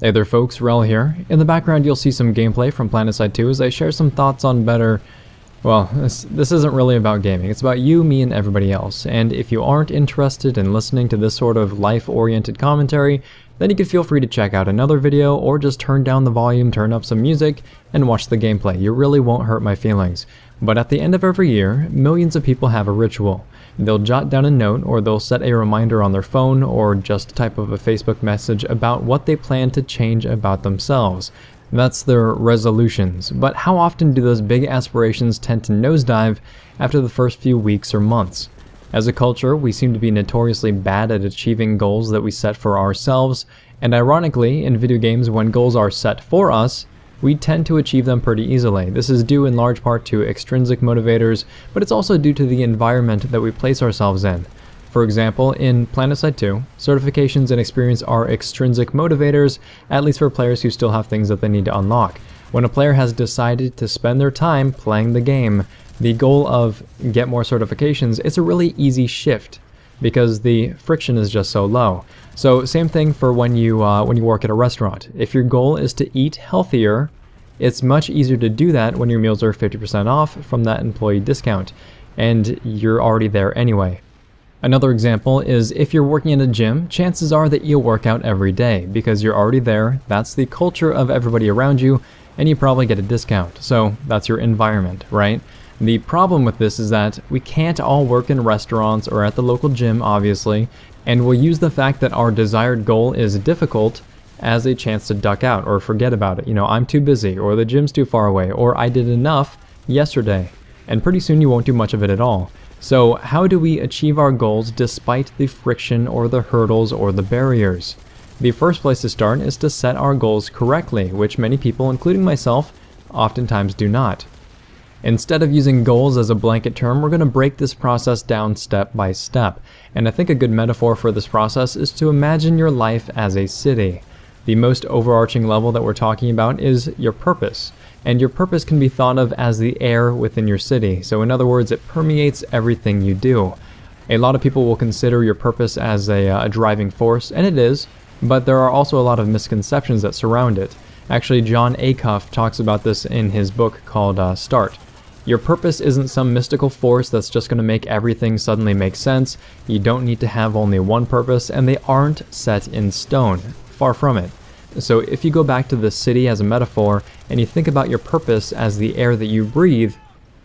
Hey there folks, Wrel here. In the background you'll see some gameplay from PlanetSide 2 as I share some thoughts on better... Well, this isn't really about gaming, it's about you, me, and everybody else. And if you aren't interested in listening to this sort of life-oriented commentary, then you can feel free to check out another video or just turn down the volume, turn up some music, and watch the gameplay. You really won't hurt my feelings. But at the end of every year, millions of people have a ritual. They'll jot down a note, or they'll set a reminder on their phone, or just type of a Facebook message about what they plan to change about themselves. That's their resolutions. But how often do those big aspirations tend to nosedive after the first few weeks or months? As a culture, we seem to be notoriously bad at achieving goals that we set for ourselves, and ironically, in video games, when goals are set for us, we tend to achieve them pretty easily. This is due in large part to extrinsic motivators, but it's also due to the environment that we place ourselves in. For example, in PlanetSide 2, certifications and experience are extrinsic motivators, at least for players who still have things that they need to unlock. When a player has decided to spend their time playing the game, the goal of get more certifications, it's a really easy shift because the friction is just so low. So same thing for when you work at a restaurant. If your goal is to eat healthier, it's much easier to do that when your meals are 50% off from that employee discount, and you're already there anyway. Another example is if you're working in a gym, chances are that you'll work out every day because you're already there, that's the culture of everybody around you, and you probably get a discount. So that's your environment, right? The problem with this is that we can't all work in restaurants or at the local gym, obviously, and we'll use the fact that our desired goal is difficult as a chance to duck out or forget about it. You know, I'm too busy, or the gym's too far away, or I did enough yesterday, and pretty soon you won't do much of it at all. So how do we achieve our goals despite the friction or the hurdles or the barriers? The first place to start is to set our goals correctly, which many people, including myself, oftentimes do not. Instead of using goals as a blanket term, we're going to break this process down step by step. And I think a good metaphor for this process is to imagine your life as a city. The most overarching level that we're talking about is your purpose. And your purpose can be thought of as the air within your city. So in other words, it permeates everything you do. A lot of people will consider your purpose as a driving force, and it is, but there are also a lot of misconceptions that surround it. Actually, John Acuff talks about this in his book called Start. Your purpose isn't some mystical force that's just going to make everything suddenly make sense. You don't need to have only one purpose, and they aren't set in stone. Far from it. So if you go back to the city as a metaphor, and you think about your purpose as the air that you breathe,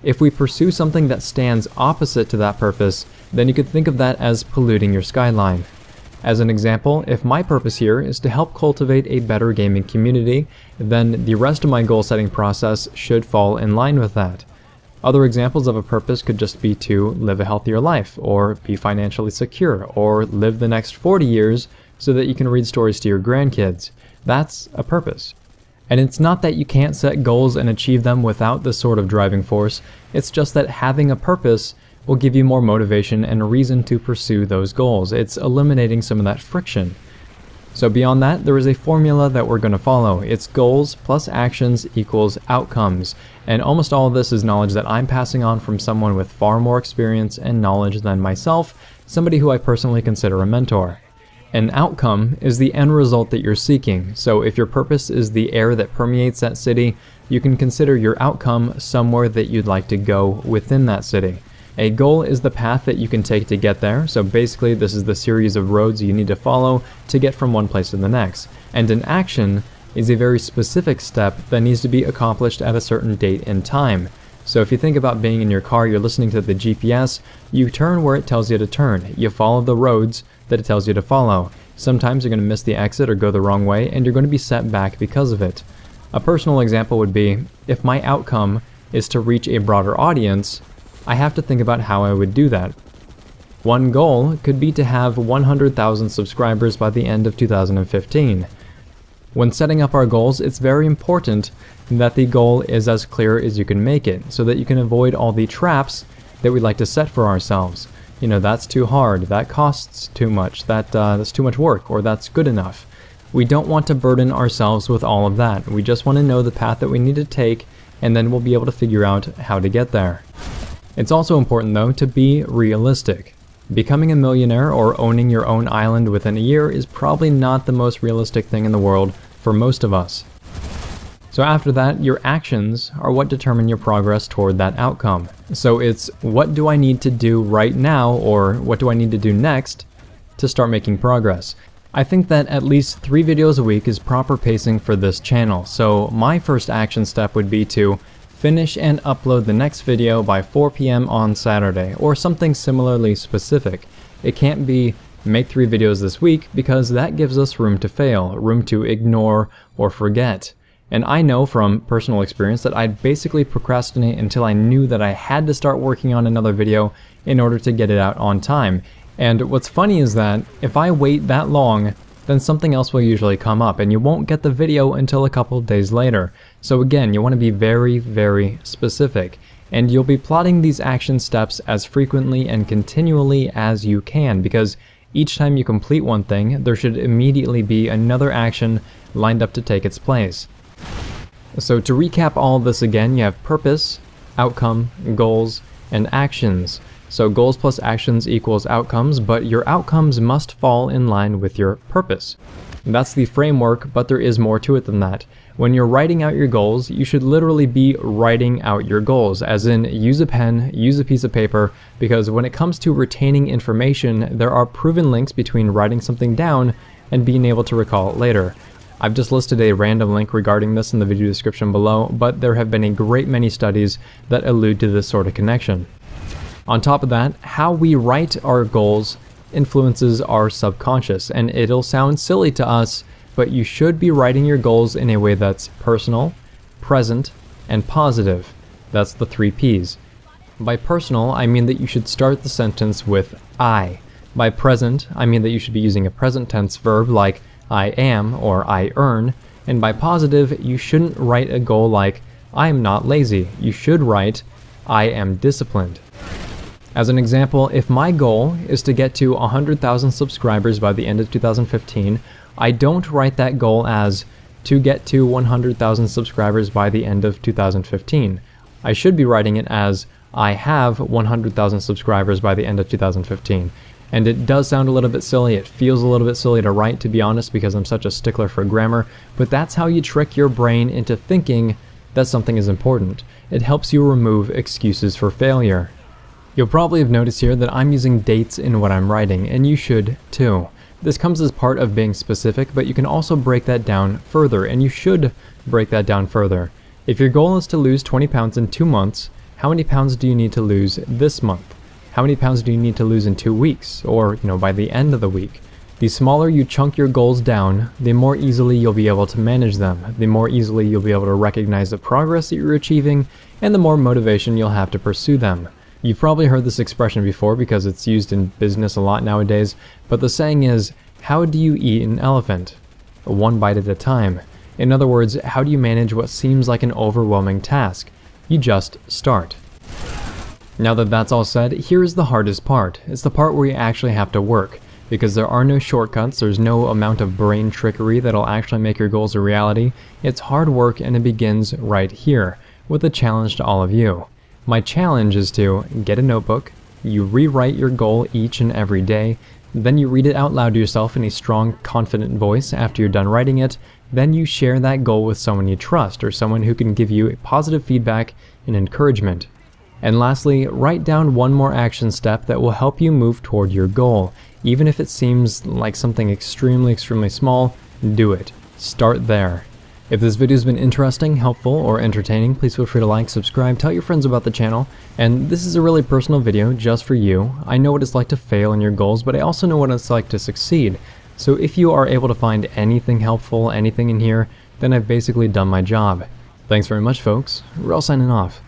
if we pursue something that stands opposite to that purpose, then you could think of that as polluting your skyline. As an example, if my purpose here is to help cultivate a better gaming community, then the rest of my goal setting process should fall in line with that. Other examples of a purpose could just be to live a healthier life, or be financially secure, or live the next 40 years so that you can read stories to your grandkids. That's a purpose. And it's not that you can't set goals and achieve them without this sort of driving force, it's just that having a purpose will give you more motivation and reason to pursue those goals. It's eliminating some of that friction. So beyond that, there is a formula that we're going to follow. It's goals plus actions equals outcomes. And almost all of this is knowledge that I'm passing on from someone with far more experience and knowledge than myself, somebody who I personally consider a mentor. An outcome is the end result that you're seeking. So if your purpose is the air that permeates that city, you can consider your outcome somewhere that you'd like to go within that city. A goal is the path that you can take to get there, so basically this is the series of roads you need to follow to get from one place to the next. And an action is a very specific step that needs to be accomplished at a certain date and time. So if you think about being in your car, you're listening to the GPS, you turn where it tells you to turn. You follow the roads that it tells you to follow. Sometimes you're going to miss the exit or go the wrong way, and you're going to be set back because of it. A personal example would be, if my outcome is to reach a broader audience, I have to think about how I would do that. One goal could be to have 100,000 subscribers by the end of 2015. When setting up our goals, it's very important that the goal is as clear as you can make it, so that you can avoid all the traps that we like to set for ourselves. You know, that's too hard, that costs too much, that's too much work, or that's good enough. We don't want to burden ourselves with all of that. We just want to know the path that we need to take, and then we'll be able to figure out how to get there. It's also important, though, to be realistic. Becoming a millionaire or owning your own island within a year is probably not the most realistic thing in the world for most of us. So after that, your actions are what determine your progress toward that outcome. So it's what do I need to do right now, or what do I need to do next to start making progress. I think that at least 3 videos a week is proper pacing for this channel. So my first action step would be to finish and upload the next video by 4 p.m. on Saturday, or something similarly specific. It can't be make 3 videos this week, because that gives us room to fail, room to ignore or forget. And I know from personal experience that I'd basically procrastinate until I knew that I had to start working on another video in order to get it out on time. And what's funny is that if I wait that long, then something else will usually come up and you won't get the video until a couple days later. So again, you want to be very, very specific. And you'll be plotting these action steps as frequently and continually as you can, because each time you complete one thing, there should immediately be another action lined up to take its place. So to recap all of this again, you have purpose, outcome, goals, and actions. So goals plus actions equals outcomes, but your outcomes must fall in line with your purpose. That's the framework, but there is more to it than that. When you're writing out your goals, you should literally be writing out your goals, as in use a pen, use a piece of paper, because when it comes to retaining information, there are proven links between writing something down and being able to recall it later. I've just listed a random link regarding this in the video description below, but there have been a great many studies that allude to this sort of connection. On top of that, how we write our goals influences our subconscious, and it'll sound silly to us, but you should be writing your goals in a way that's personal, present, and positive. That's the 3 P's. By personal, I mean that you should start the sentence with I. By present, I mean that you should be using a present tense verb like I am or I earn. And by positive, you shouldn't write a goal like I am not lazy. You should write I am disciplined. As an example, if my goal is to get to 100,000 subscribers by the end of 2015, I don't write that goal as to get to 100,000 subscribers by the end of 2015. I should be writing it as I have 100,000 subscribers by the end of 2015. And it does sound a little bit silly, it feels a little bit silly to write, to be honest, because I'm such a stickler for grammar, but that's how you trick your brain into thinking that something is important. It helps you remove excuses for failure. You'll probably have noticed here that I'm using dates in what I'm writing, and you should too. This comes as part of being specific, but you can also break that down further, and you should break that down further. If your goal is to lose 20 pounds in 2 months, how many pounds do you need to lose this month? How many pounds do you need to lose in 2 weeks, or by the end of the week? The smaller you chunk your goals down, the more easily you'll be able to manage them, the more easily you'll be able to recognize the progress that you're achieving, and the more motivation you'll have to pursue them. You've probably heard this expression before because it's used in business a lot nowadays, but the saying is, how do you eat an elephant? 1 bite at a time. In other words, how do you manage what seems like an overwhelming task? You just start. Now that that's all said, here is the hardest part. It's the part where you actually have to work, because there are no shortcuts, there's no amount of brain trickery that'll actually make your goals a reality. It's hard work, and it begins right here, with a challenge to all of you. My challenge is to get a notebook, you rewrite your goal each and every day, then you read it out loud to yourself in a strong, confident voice after you're done writing it, then you share that goal with someone you trust or someone who can give you positive feedback and encouragement. And lastly, write down one more action step that will help you move toward your goal. Even if it seems like something extremely small, do it. Start there. If this video has been interesting, helpful, or entertaining, please feel free to like, subscribe, tell your friends about the channel. And this is a really personal video just for you. I know what it's like to fail in your goals, but I also know what it's like to succeed. So if you are able to find anything helpful, anything in here, then I've basically done my job. Thanks very much, folks. Wrel signing off.